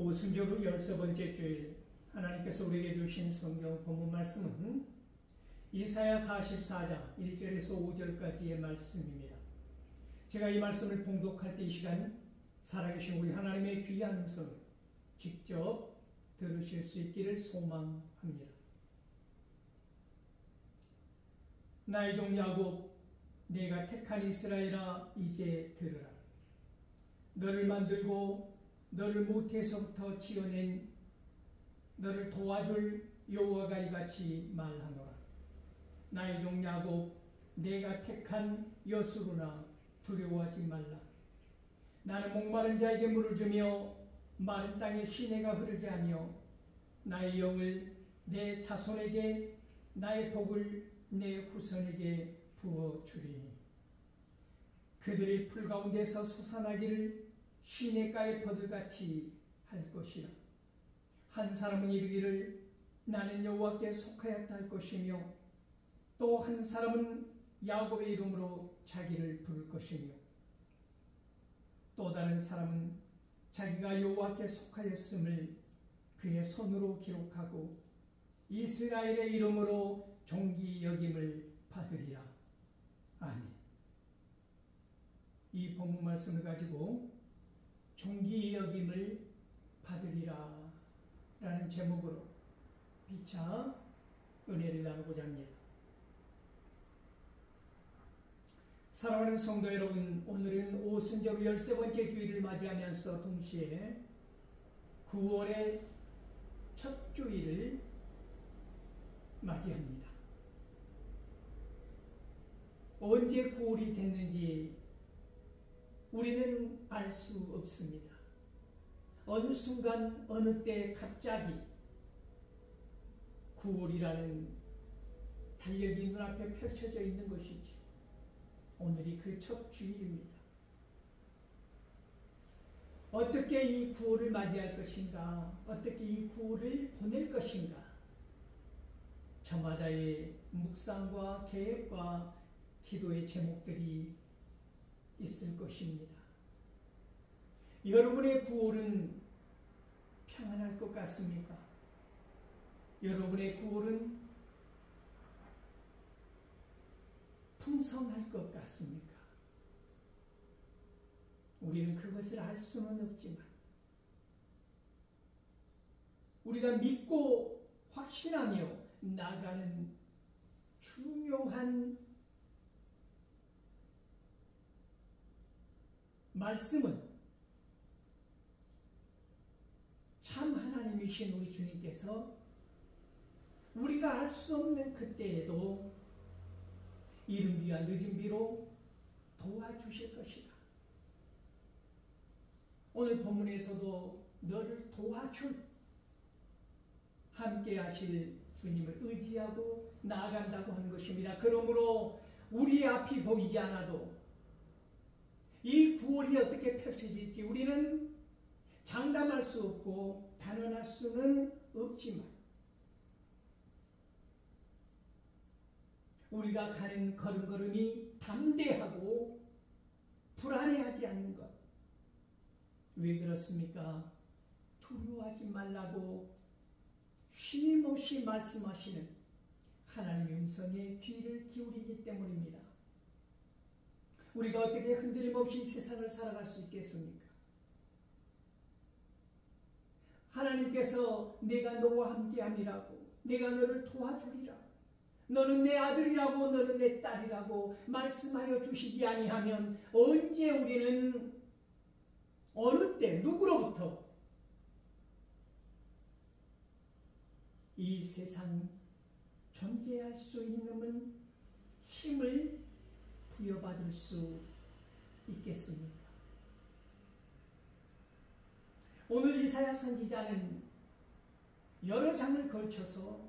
오순절 후 13번째 주일 하나님께서 우리에게 주신 성경 본문 말씀은 이사야 44장 1절에서 5절까지의 말씀입니다. 제가 이 말씀을 봉독할 때 이 시간 살아계신 우리 하나님의 귀한 음성 직접 들으실 수 있기를 소망합니다. 나의 종 야곱, 내가 택한 이스라엘아, 이제 들으라. 너를 만들고 너를 모태에서부터 지어낸 너를 도와줄 여호와가 이같이 말하노라. 나의 종 야곱, 내가 택한 여수르나 두려워하지 말라. 나는 목마른 자에게 물을 주며 마른 땅에 시내가 흐르게 하며 나의 영을 내 자손에게 나의 복을 내 후손에게 부어주리니 그들이 풀 가운데서 솟아나기를 시냇가의 버들같이 할 것이라. 한 사람은 이르기를 나는 여호와께 속하였다 할 것이며 또 한 사람은 야곱의 이름으로 자기를 부를 것이며 또 다른 사람은 자기가 여호와께 속하였음을 그의 손으로 기록하고 이스라엘의 이름으로 존귀 여김을 받으리라. 아멘. 이 본문 말씀을 가지고 존귀 여김을 받으리라 라는 제목으로 피차 은혜를 나누고자 합니다. 사랑하는 성도 여러분, 오늘은 오순절 13번째 주일을 맞이하면서 동시에 9월의 첫 주일을 맞이합니다. 언제 9월이 됐는지 우리는 알 수 없습니다. 어느 순간 어느 때 갑자기 9월이라는 달력이 눈앞에 펼쳐져 있는 것이지. 오늘이 그 첫 주일입니다. 어떻게 이 9월을 맞이할 것인가? 어떻게 이 9월을 보낼 것인가? 저마다의 묵상과 계획과 기도의 제목들이 있을 것입니다. 여러분의 9월은 평안할 것 같습니까? 여러분의 9월은 풍성할 것 같습니까? 우리는 그것을 알 수는 없지만 우리가 믿고 확신하며 나가는 중요한 말씀은 참 하나님이신 우리 주님께서 우리가 알 수 없는 그때에도 이른 비와 늦은 비로 도와주실 것이다. 오늘 본문에서도 너를 도와줄 함께 하실 주님을 의지하고 나아간다고 하는 것입니다. 그러므로 우리의 앞이 보이지 않아도 이 9월이 어떻게 펼쳐질지 우리는 장담할 수 없고 단언할 수는 없지만 우리가 가는 걸음걸음이 담대하고 불안해하지 않는 것. 왜 그렇습니까? 두려워하지 말라고 쉼없이 말씀하시는 하나님의 음성에 귀를 기울이기 때문입니다. 우리가 어떻게 흔들림 없이 세상을 살아갈 수 있겠습니까? 하나님께서 내가 너와 함께함이라고, 내가 너를 도와주리라고, 너는 내 아들이라고, 너는 내 딸이라고 말씀하여 주시지 아니하면 언제 우리는 어느 때 누구로부터 이 세상 존재할 수 있는 힘을 부여받을 수 있겠습니까? 오늘 이사야 선지자는 여러 장을 걸쳐서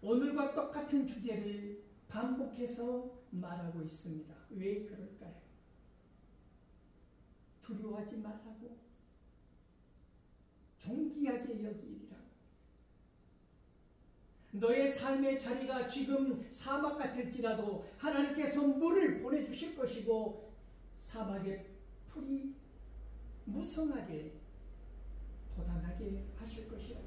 오늘과 똑같은 주제를 반복해서 말하고 있습니다. 왜 그럴까요? 두려워하지 말라고, 존귀하게 여기리라고. 너의 삶의 자리가 지금 사막 같을지라도 하나님께서 물을 보내주실 것이고 사막의 풀이 무성하게 도단하게 하실 것이라.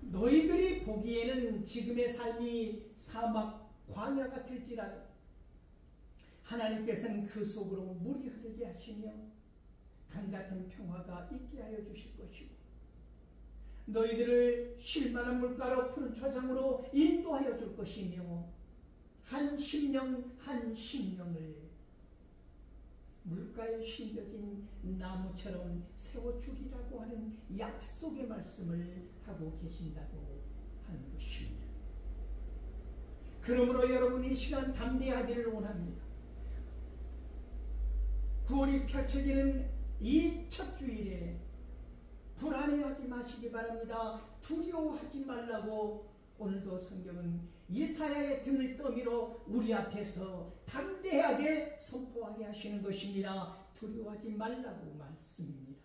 너희들이 보기에는 지금의 삶이 사막 광야 같을지라도 하나님께서는 그 속으로 물이 흐르게 하시며 강같은 평화가 있게 하여 주실 것이고, 너희들을 쉴만한 물가로 푸른 초장으로 인도하여 줄 것이며, 한 심령 한 심령을 물가에 심겨진 나무처럼 세워주리라고 하는 약속의 말씀을 하고 계신다고 하는 것입니다. 그러므로 여러분 이 시간 담대하기를 원합니다. 9월이 펼쳐지는 이 첫 주일에 불안해하지 마시기 바랍니다. 두려워하지 말라고 오늘도 성경은 이사야의 등을 떠밀어 우리 앞에서 담대하게 선포하게 하시는 것입니다. 두려워하지 말라고 말씀입니다.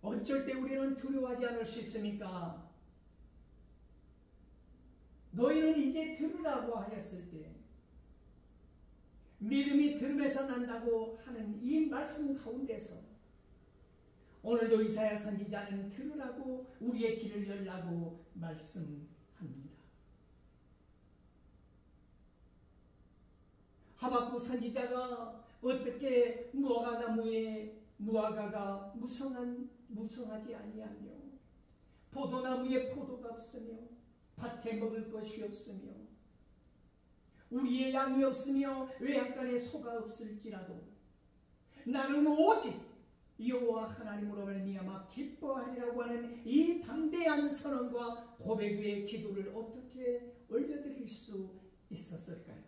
어쩔 때 우리는 두려워하지 않을 수 있습니까? 너희는 이제 들으라고 하였을 때 믿음이 들음에서 난다고 하는 이 말씀 가운데서 오늘도 이사야 선지자는 들으라고 우리의 길을 열라고 말씀합니다. 하박국 선지자가 어떻게 무화과가 무성하지 아니하며 포도나무에 포도가 없으며 밭에 먹을 것이 없으며 우리의 양이 없으며 외양간에 소가 없을지라도 나는 오직 여호와 하나님으로 말미암아 기뻐하리라고 하는 이 담대한 선언과 고백의 기도를 어떻게 올려드릴 수 있었을까요?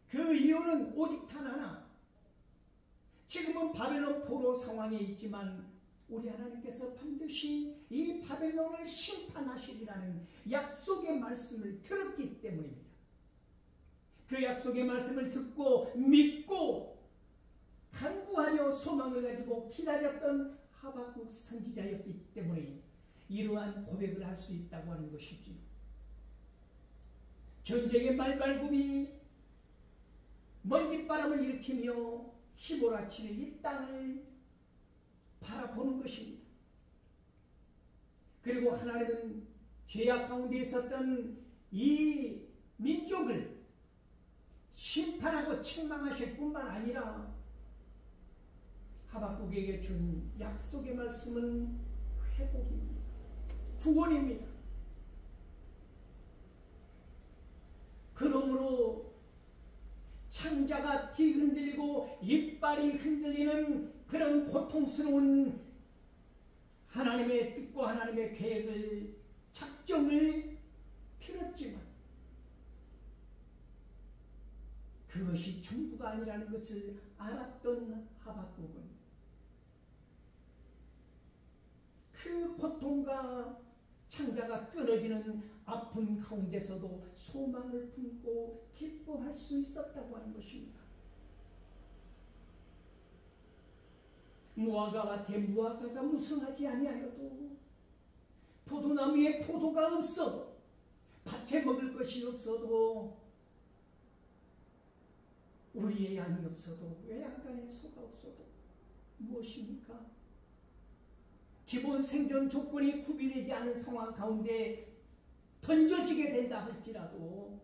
그 이유는 오직 단 하나, 지금은 바벨론 포로 상황에 있지만 우리 하나님께서 반드시 이 바벨론을 심판하시리라는 약속의 말씀을 들었기 때문입니다. 그 약속의 말씀을 듣고 믿고 간구하며 소망을 가지고 기다렸던 하박국 선지자였기 때문에 이러한 고백을 할 수 있다고 하는 것이지요. 전쟁의 말발굽이 먼지바람을 일으키며 휘몰아치는 이 땅을 바라보는 것입니다. 그리고 하나님은 죄악 가운데 있었던 이 민족을 심판하고 책망하실 뿐만 아니라 하박국에게 준 약속의 말씀은 회복입니다. 구원입니다. 그러므로 창자가 뒤흔들리고 이빨이 흔들리는 그런 고통스러운 하나님의 뜻과 하나님의 계획을 작정을 펴렸지만 그것이 전부가 아니라는 것을 알았던 하박국은 그 고통과 창자가 끊어지는 아픔 가운데서도 소망을 품고 기뻐할 수 있었다고 하는 것입니다. 무화과와 대무화과가 무성하지 아니하여도 포도나무에 포도가 없어도 밭에 먹을 것이 없어도 우리의 양이 없어도 외양간에 소가 없어도 무엇입니까? 기본 생존 조건이 구비되지 않은 상황 가운데 던져지게 된다 할지라도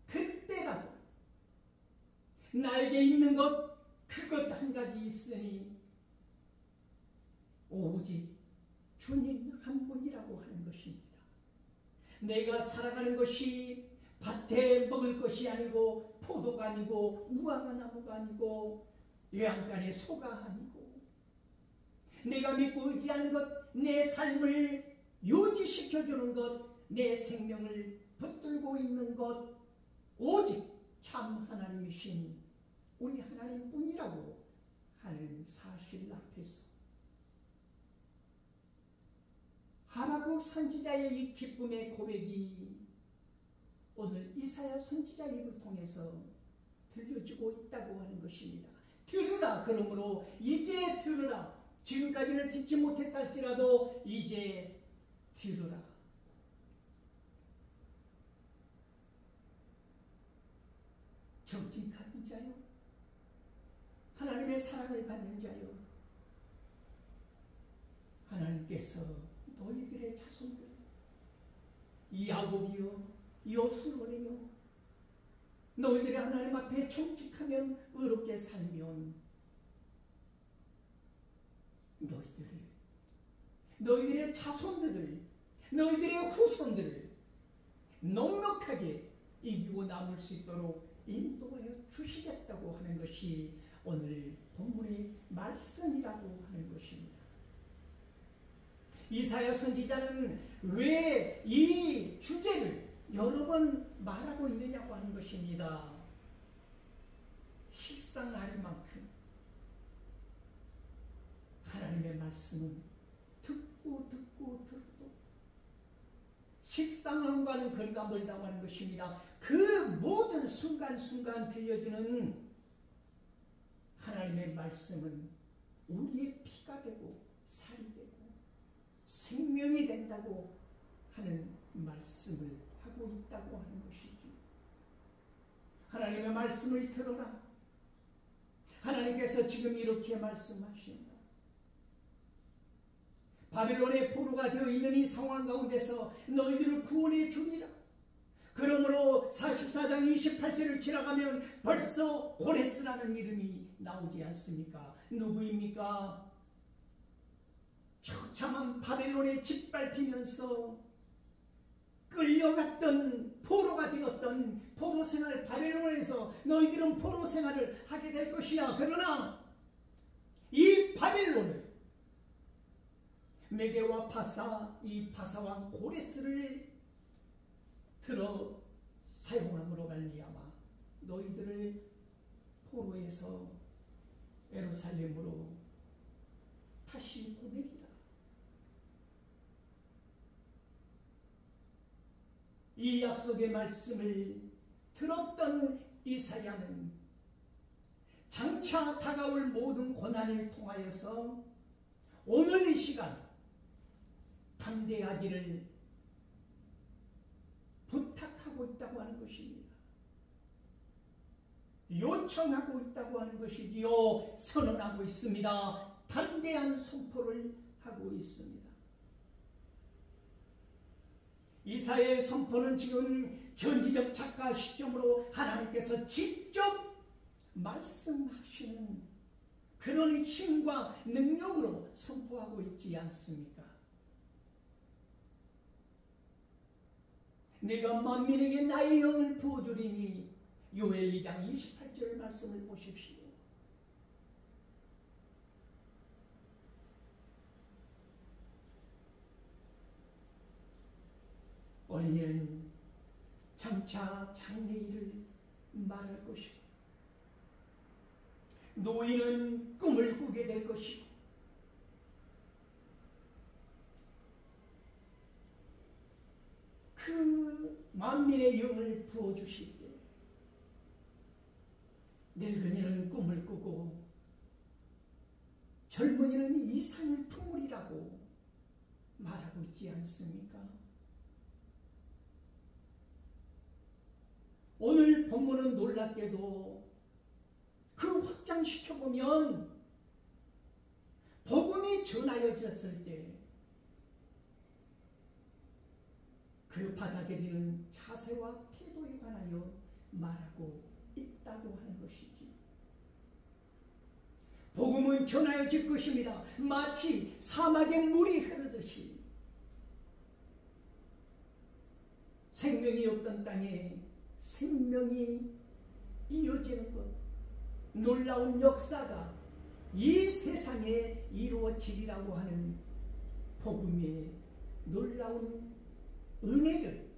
그때라도 나에게 있는 것 그것 한 가지 있으니 오직 주님 한 분이라고 하는 것입니다. 내가 살아가는 것이 밭에 먹을 것이 아니고 포도가 아니고 무화과 나무가 아니고 외양간의 소가 아니고 내가 믿고 의지하는 것, 내 삶을 유지시켜주는 것, 내 생명을 붙들고 있는 것 오직 참 하나님이신 우리 하나님뿐이라고 하는 사실 앞에서 하박국 선지자의 이 기쁨의 고백이 오늘 이사야 선지자 입을 통해서 들려지고 있다고 하는 것입니다. 들으라. 그러므로 이제 들으라. 지금까지는 듣지 못했다 할지라도 이제 들으라. 자요, 하나님의 사랑을 받는 자요, 하나님께서 너희들의 자손들, 이 야곱이요, 이 여수론이요, 너희들이 하나님 앞에 정직하면 의롭게 살면 너희들의 자손들을, 너희들의 후손들을 넉넉하게 이기고 남을 수 있도록 인도하여 주시겠다고 하는 것이 오늘 본문의 말씀이라고 하는 것입니다. 이사야 선지자는 왜 이 주제를 여러 번 말하고 있느냐고 하는 것입니다. 식상할 만큼 하나님의 말씀은 듣고 들어도 식상함과는 거리가 멀다고 하는 것입니다. 그 모든 순간순간 들려지는 하나님의 말씀은 우리의 피가 되고 살이 되고 생명이 된다고 하는 말씀을 하고 있다고 하는 것이지. 하나님의 말씀을 들어라. 하나님께서 지금 이렇게 말씀하신다. 바빌론의 포로가 되어 있는 이 상황 가운데서 너희들을 구원해 주리라. 그러므로 44장 28절을 지나가면 벌써 고레스라는 이름이 나오지 않습니까? 누구입니까? 처참한 바벨론에 짓밟히면서 끌려갔던 포로가 되었던 포로 생활, 바벨론에서 너희들은 포로 생활을 하게 될 것이야. 그러나 이 바벨론을 메대와 파사, 이 파사왕 고레스를 들어 사용함으로 말미암아 너희들을 포로에서 예루살렘으로 다시 보내리라. 이 약속의 말씀을 들었던 이사야는 장차 다가올 모든 고난을 통하여서 오늘 이 시간 담대하기를 부탁하고 있다고 하는 것입니다. 요청하고 있다고 하는 것이지요. 선언하고 있습니다. 담대한 선포를 하고 있습니다. 이사야의 선포는 지금 전지적 작가 시점으로 하나님께서 직접 말씀하시는 그런 힘과 능력으로 선포하고 있지 않습니까? 내가 만민에게 나의 영을 부어주리니 요엘 2장 28절 말씀을 보십시오. 어린이는 장차 장래일을 말할 것이고 노인은 꿈을 꾸게 될 것이고 그 만민의 영을 부어주실 때 늙은이는 꿈을 꾸고 젊은이는 이상을 품으리라고 말하고 있지 않습니까? 오늘 본문은 놀랍게도 그 확장시켜보면 복음이 전하여졌을 때 그 받아들이는 자세와 태도에 관하여 말하고 있다고 하는 것이지. 복음은 전하여질 것입니다. 마치 사막에 물이 흐르듯이 생명이 없던 땅에 생명이 이어지는 것, 놀라운 역사가 이 세상에 이루어지리라고 하는 복음의 놀라운 은혜를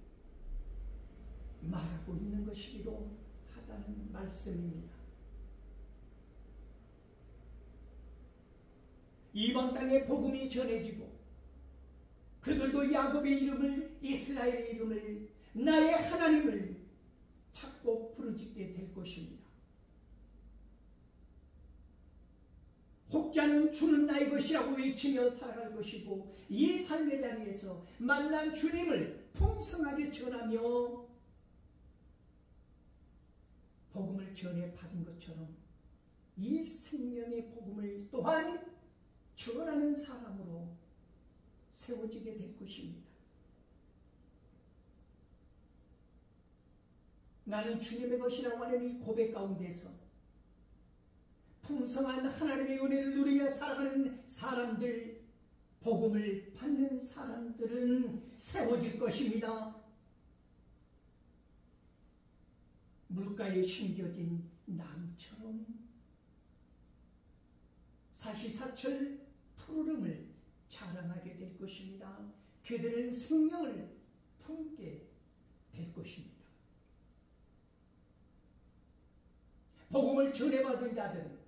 말하고 있는 것이기도 하다는 말씀입니다. 이방 땅에 복음이 전해지고 그들도 야곱의 이름을, 이스라엘의 이름을, 나의 하나님을 찾고 부르짖게 될 것입니다. 혹자는 주는 나의 것이라고 외치며 살아갈 것이고 이 삶의 자리에서 만난 주님을 풍성하게 전하며 복음을 전해 받은 것처럼 이 생명의 복음을 또한 전하는 사람으로 세워지게 될 것입니다. 나는 주님의 것이라고 하는 이 고백 가운데서 풍성한 하나님의 은혜를 누리며 살아가는 사람들, 복음을 받는 사람들은 세워질 것입니다. 물가에 심겨진 나무처럼 사시사철 푸르름을 자랑하게 될 것입니다. 그들은 생명을 품게 될 것입니다. 복음을 전해받은 자들은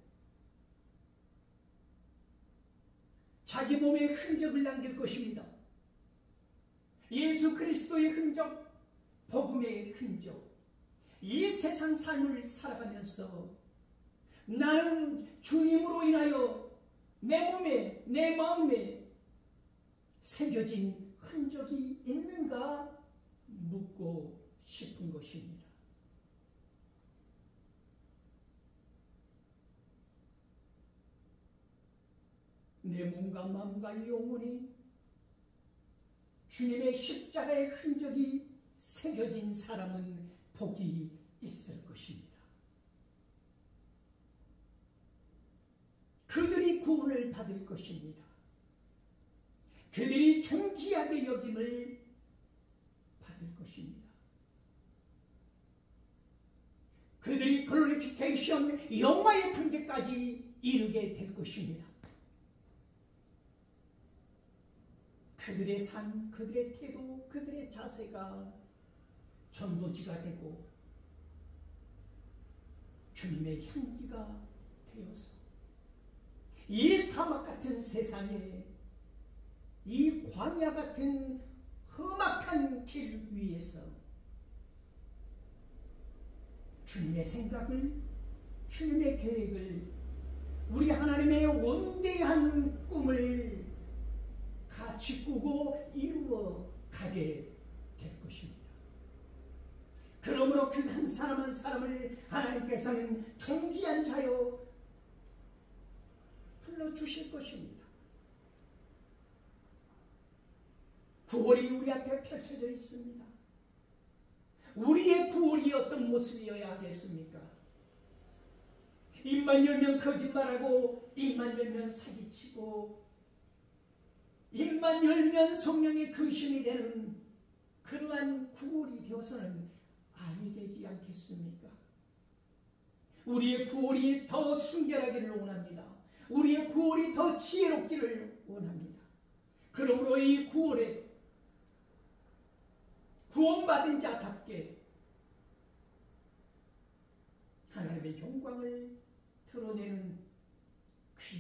자기 몸에 흔적을 남길 것입니다. 예수 그리스도의 흔적, 복음의 흔적, 이 세상 삶을 살아가면서 나는 주님으로 인하여 내 몸에, 내 마음에 새겨진 흔적이 있는가 묻고 싶은 것입니다. 내 몸과 마음과 영혼이 주님의 십자가의 흔적이 새겨진 사람은 복이 있을 것입니다. 그들이 구원을 받을 것입니다. 그들이 존귀하게 여김을 받을 것입니다. 그들이 글로리피케이션, 영화의 단계까지 이르게 될 것입니다. 그들의 삶, 그들의 태도, 그들의 자세가 전도지가 되고 주님의 향기가 되어서 이 사막 같은 세상에, 이 광야 같은 험악한 길 위에서 주님의 생각을, 주님의 계획을, 우리 하나님의 원대한 꿈을 같이 꾸고 이루어 가게 될 것입니다. 그러므로 그 한 사람 한 사람을 하나님께서는 존귀한 자여 불러주실 것입니다. 구원이 우리 앞에 펼쳐져 있습니다. 우리의 구원이 어떤 모습이어야 하겠습니까? 입만 열면 거짓말하고, 입만 열면 사기치고, 입만 열면 성령의 근심이 되는 그러한 구원이 되어서는 아니 되지 않겠습니까? 우리의 구원이 더 순결하기를 원합니다. 우리의 구원이 더 지혜롭기를 원합니다. 그러므로 이 구원에 구원받은 자답게 하나님의 영광을 드러내는